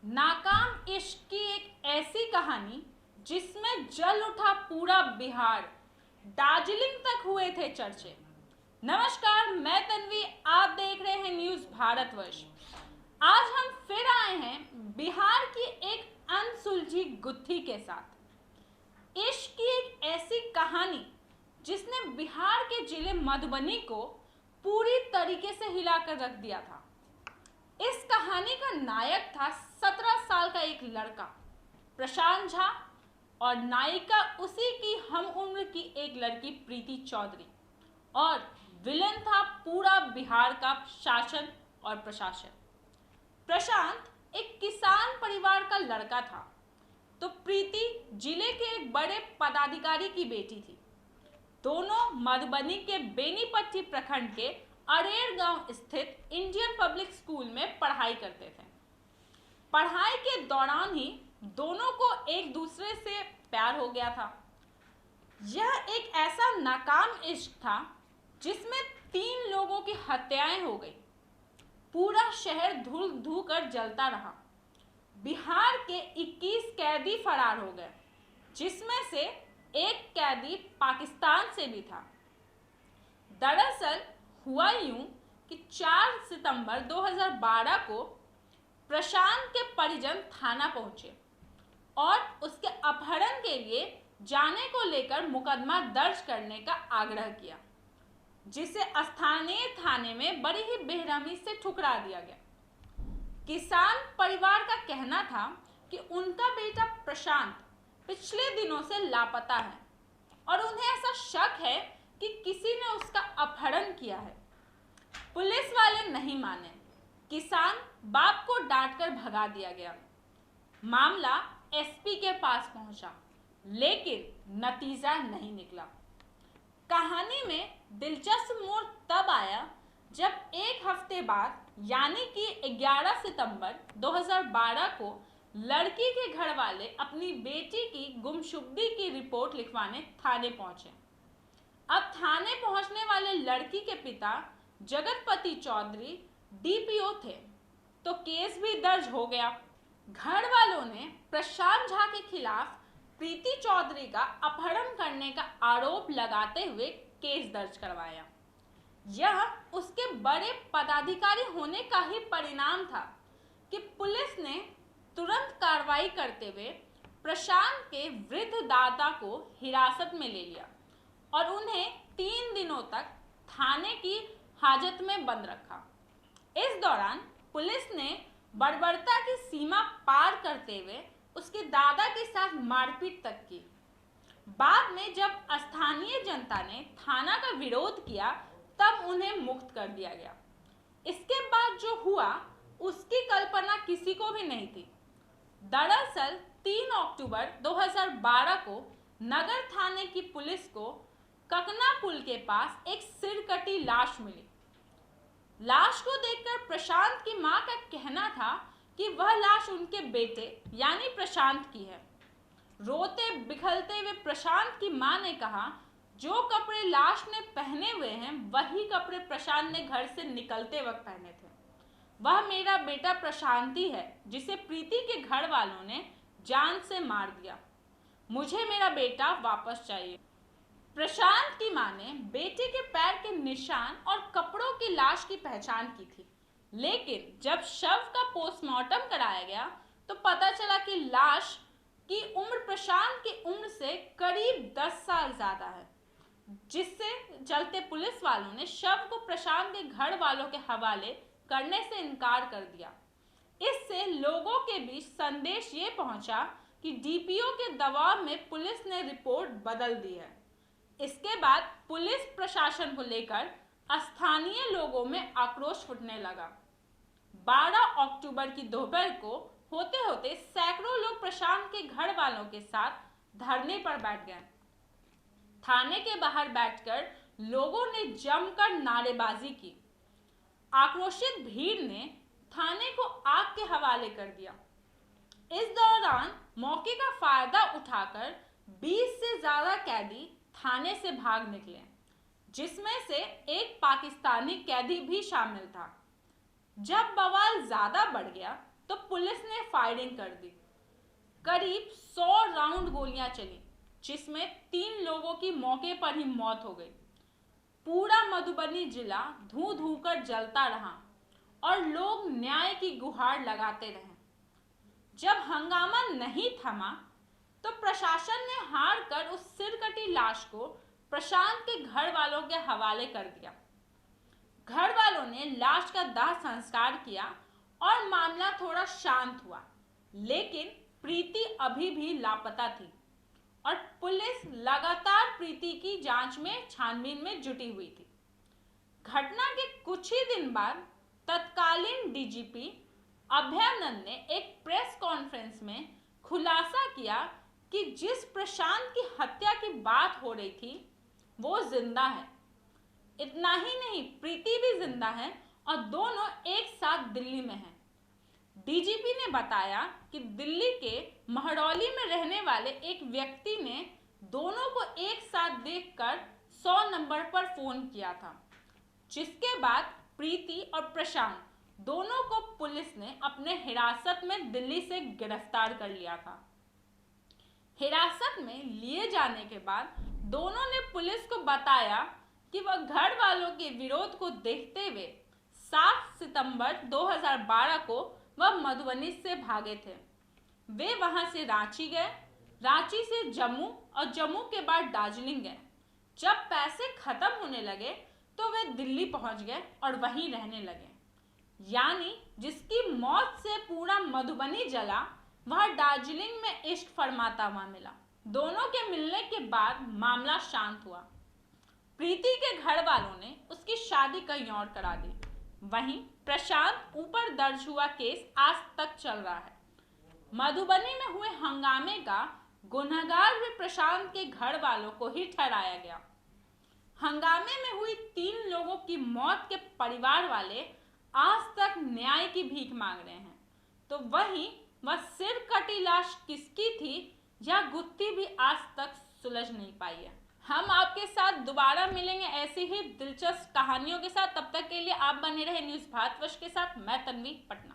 नाकाम इश्क की एक ऐसी कहानी जिसमें जल उठा पूरा बिहार, दार्जिलिंग तक हुए थे चर्चे। नमस्कार, मैं तन्वी, आप देख रहे हैं न्यूज़ भारतवर्ष। आज हम फिर आए हैं बिहार की एक अनसुलझी गुत्थी के साथ। इश्क की एक ऐसी कहानी जिसने बिहार के जिले मधुबनी को पूरी तरीके से हिलाकर रख दिया था। इस कहानी का नायक था 17 साल का एक लड़का प्रशांत झा और नायिका उसी की हम उम्र की एक लड़की प्रीति चौधरी, और विलेन था पूरा बिहार का शासन और प्रशासन। प्रशांत एक किसान परिवार का लड़का था तो प्रीति जिले के एक बड़े पदाधिकारी की बेटी थी। दोनों मधुबनी के बेनीपट्टी प्रखंड के अरेर गांव स्थित इंडियन पब्लिक स्कूल में पढ़ाई करते थे। पढ़ाई के दौरान ही दोनों को एक दूसरे से प्यार हो गया था। यह एक ऐसा नाकाम इश्क था जिसमें 3 लोगों की हत्याएं हो गई। पूरा शहर धूल धू कर जलता रहा। बिहार के 21 कैदी फरार हो गए, जिसमें से एक कैदी पाकिस्तान से भी था। दरअसल हुआ यूं कि 4 सितंबर 2012 को प्रशांत के परिजन थाना पहुंचे और उसके अपहरण के लिए जाने को लेकर मुकदमा दर्ज करने का आग्रह किया, जिसे स्थानीय थाने में बड़ी ही बेरहमी से ठुकरा दिया गया। किसान परिवार का कहना था कि उनका बेटा प्रशांत पिछले दिनों से लापता है और उन्हें ऐसा शक है कि किसी ने उसका अपहरण किया है। पुलिस वाले नहीं माने। किसान बाप को डांटकर भगा दिया गया। मामला एसपी के पास पहुंचा, लेकिन नतीजा नहीं निकला। कहानी में दिलचस्प मोड़ तब आया जब एक हफ्ते बाद यानी कि 11 सितंबर 2012 को लड़की के घर वाले अपनी बेटी की गुमशुदगी की रिपोर्ट लिखवाने थाने पहुंचे। अब थाने पहुंचने वाले लड़की के पिता जगतपति चौधरी डीपीओ थे, तो केस भी दर्ज हो गया। घर वालों ने प्रशांत झा के खिलाफ प्रीति चौधरी का अपहरण करने का आरोप लगाते हुए केस दर्ज करवाया। यह उसके बड़े पदाधिकारी होने का ही परिणाम था कि पुलिस ने तुरंत कार्रवाई करते हुए प्रशांत के वृद्ध दादा को हिरासत में ले लिया और उन्हें 3 दिनों तक थाने की हाजत में बंद रखा। इस दौरान पुलिस ने बर्बरता की सीमा पार करते हुए उसके दादा के साथ मारपीट तक की। बाद में जब स्थानीय जनता ने थाना का विरोध किया, तब उन्हें मुक्त कर दिया गया। इसके बाद जो हुआ उसकी कल्पना किसी को भी नहीं थी। दरअसल 3 अक्टूबर 2012 को नगर थाने की पुलिस को ककना पुल के पास एक सिरकटी लाश मिली। लाश को देखकर प्रशांत की मां का कहना था कि वह लाश उनके बेटे यानी प्रशांत की है। रोते बिखरते हुए प्रशांत की मां ने कहा, जो कपड़े लाश ने पहने हुए हैं वही कपड़े प्रशांत ने घर से निकलते वक्त पहने थे। वह मेरा बेटा प्रशांत ही है जिसे प्रीति के घर वालों ने जान से मार दिया। मुझे मेरा बेटा वापस चाहिए। प्रशांत की मां ने बेटे के पैर के निशान और कपड़ों की लाश की पहचान की थी, लेकिन जब शव का पोस्टमार्टम कराया गया तो पता चला कि लाश की उम्र प्रशांत की उम्र से करीब 10 साल ज्यादा है, जिससे चलते पुलिस वालों ने शव को प्रशांत के घर वालों के हवाले करने से इनकार कर दिया। इससे लोगों के बीच संदेश ये पहुंचा कि डीपीओ के दबाव में पुलिस ने रिपोर्ट बदल दी है। इसके बाद पुलिस प्रशासन को लेकर स्थानीय लोगों में आक्रोश फूटने लगा। 12 अक्टूबर की दोपहर को होते होते सैकड़ों लोग प्रशांत के घर वालों के साथ धरने पर बैठ गए। थाने के बाहर बैठकर लोगों ने जमकर नारेबाजी की। आक्रोशित भीड़ ने थाने को आग के हवाले कर दिया। इस दौरान मौके का फायदा उठाकर 20 से ज्यादा कैदी थाने से भाग निकले, जिसमें से एक पाकिस्तानी कैदी भी शामिल था। जब बवाल ज्यादा बढ़ गया तो पुलिस ने फायरिंग कर दी। करीब 100 राउंड गोलियां चली, जिसमें 3 लोगों की मौके पर ही मौत हो गई। पूरा मधुबनी जिला धू धू कर जलता रहा और लोग न्याय की गुहार लगाते रहे। जब हंगामा नहीं थमा तो प्रशासन ने हार कर उस सिरकटी लाश को प्रशांत के घर वालों के हवाले कर दिया। घर वालों ने लाश का दाह संस्कार किया और मामला थोड़ा शांत हुआ, लेकिन प्रीति अभी भी लापता थी और पुलिस लगातार प्रीति की जांच में छानबीन में जुटी हुई थी। घटना के कुछ ही दिन बाद तत्कालीन डीजीपी अभयानंद ने एक प्रेस कॉन्फ्रेंस में खुलासा किया कि जिस प्रशांत की हत्या की बात हो रही थी वो जिंदा है। इतना ही नहीं, प्रीति भी जिंदा है और दोनों एक साथ दिल्ली में हैं। डीजीपी ने बताया कि दिल्ली के महरौली में रहने वाले एक व्यक्ति ने दोनों को एक साथ देखकर 100 नंबर पर फोन किया था, जिसके बाद प्रीति और प्रशांत दोनों को पुलिस ने अपने हिरासत में दिल्ली से गिरफ्तार कर लिया था। हिरासत में लिए जाने के बाद दोनों ने पुलिस को बताया कि वह घर वालों के विरोध को देखते हुए 7 सितंबर 2012 को वह मधुबनी से भागे थे। वे वहां से रांची गए, रांची से जम्मू और जम्मू के बाद दार्जिलिंग गए। जब पैसे खत्म होने लगे तो वे दिल्ली पहुंच गए और वहीं रहने लगे। यानी जिसकी मौत से पूरा मधुबनी जला, वह दार्जिलिंग में इश्क फरमाता हुआ मिला। दोनों के मिलने के बाद मामला शांत हुआ। प्रीति के घर वालों ने उसकी शादी कहीं और करा दी। वहीं प्रशांत ऊपर दर्ज हुआ केस आज तक चल रहा है। मधुबनी में हुए हंगामे का गुनहगार भी प्रशांत के घर वालों को ही ठहराया गया। हंगामे में हुई 3 लोगों की मौत के परिवार वाले आज तक न्याय की भीख मांग रहे हैं। तो वहीं वह सिर कटी लाश किसकी थी, यह गुत्थी भी आज तक सुलझ नहीं पाई है। हम आपके साथ दोबारा मिलेंगे ऐसी ही दिलचस्प कहानियों के साथ। तब तक के लिए आप बने रहे न्यूज़ भारतवर्ष के साथ। मैं तन्वी पटना।